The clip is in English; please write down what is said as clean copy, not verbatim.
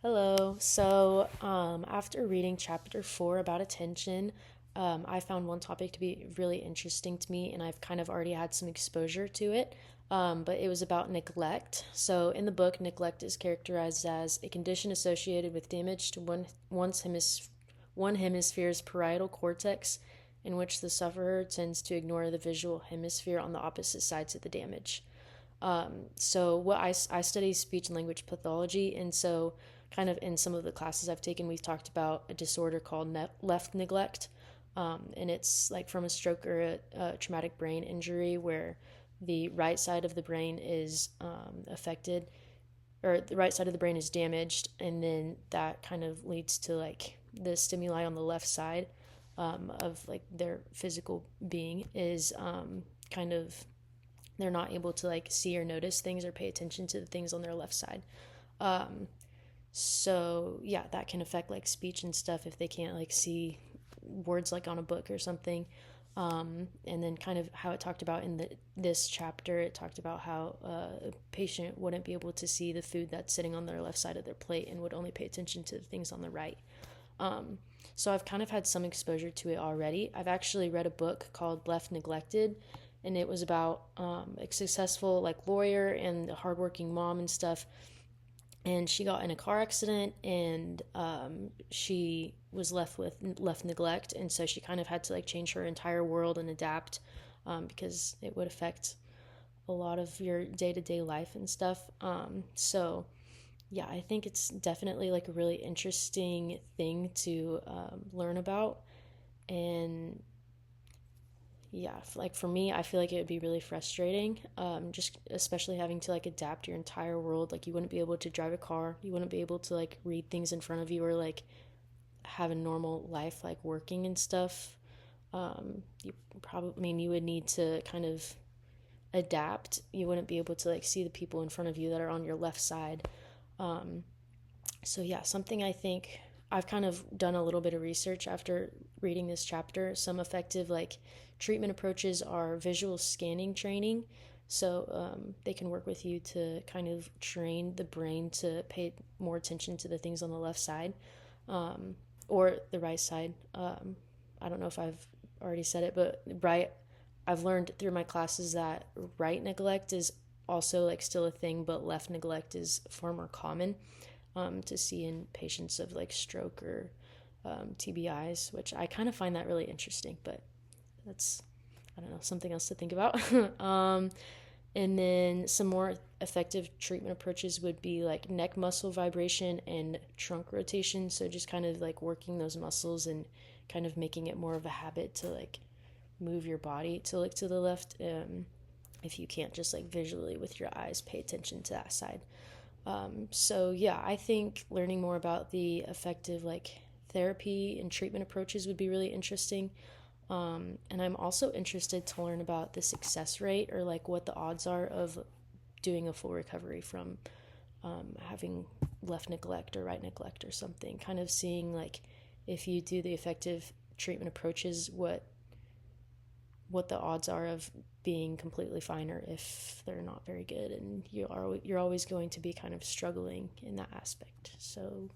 Hello. So, after reading chapter 4 about attention, I found one topic to be really interesting to me, and I've kind of already had some exposure to it. But it was about neglect. So, in the book, neglect is characterized as a condition associated with damage to one hemisphere's parietal cortex, in which the sufferer tends to ignore the visual hemisphere on the opposite sides of the damage. So what I study speech and language pathology, and so kind of in some of the classes I've taken, we've talked about a disorder called left neglect, and it's like from a stroke or a traumatic brain injury where the right side of the brain is affected, or the right side of the brain is damaged, and then that kind of leads to like the stimuli on the left side of like their physical being is kind of they're not able to like see or notice things or pay attention to the things on their left side. Um, so yeah, that can affect like speech and stuff if they can't like see words like on a book or something. And then kind of how it talked about in this chapter, it talked about how a patient wouldn't be able to see the food that's sitting on their left side of their plate and would only pay attention to the things on the right. Um, so I've kind of had some exposure to it already. I've actually read a book called Left Neglected, and it was about a successful like lawyer and a hardworking mom and stuff. And she got in a car accident, and she was left with left neglect, and so she kind of had to like change her entire world and adapt because it would affect a lot of your day-to-day life and stuff. So yeah, I think it's definitely like a really interesting thing to learn about. And yeah, like for me, I feel like it would be really frustrating, just especially having to like adapt your entire world. Like you wouldn't be able to drive a car, you wouldn't be able to like read things in front of you or like have a normal life like working and stuff. You probably, I mean, you would need to kind of adapt. You wouldn't be able to like see the people in front of you that are on your left side. Um, so yeah, something I think I've kind of done a little bit of research after reading this chapter. Some effective like treatment approaches are visual scanning training. So they can work with you to kind of train the brain to pay more attention to the things on the left side or the right side. I don't know if I've already said it, but I've learned through my classes that right neglect is also like still a thing, but left neglect is far more common to see in patients of like stroke or TBIs, which I kind of find that really interesting, but that's, I don't know, something else to think about. And then some more effective treatment approaches would be like neck muscle vibration and trunk rotation. So just kind of like working those muscles and kind of making it more of a habit to like move your body to look to the left. If you can't just like visually with your eyes pay attention to that side. So yeah, I think learning more about the effective like therapy and treatment approaches would be really interesting. And I'm also interested to learn about the success rate or like what the odds are of doing a full recovery from having left neglect or right neglect or something. Kind of seeing like if you do the effective treatment approaches, what the odds are of being completely fine or if they're not very good, and you're always going to be kind of struggling in that aspect. So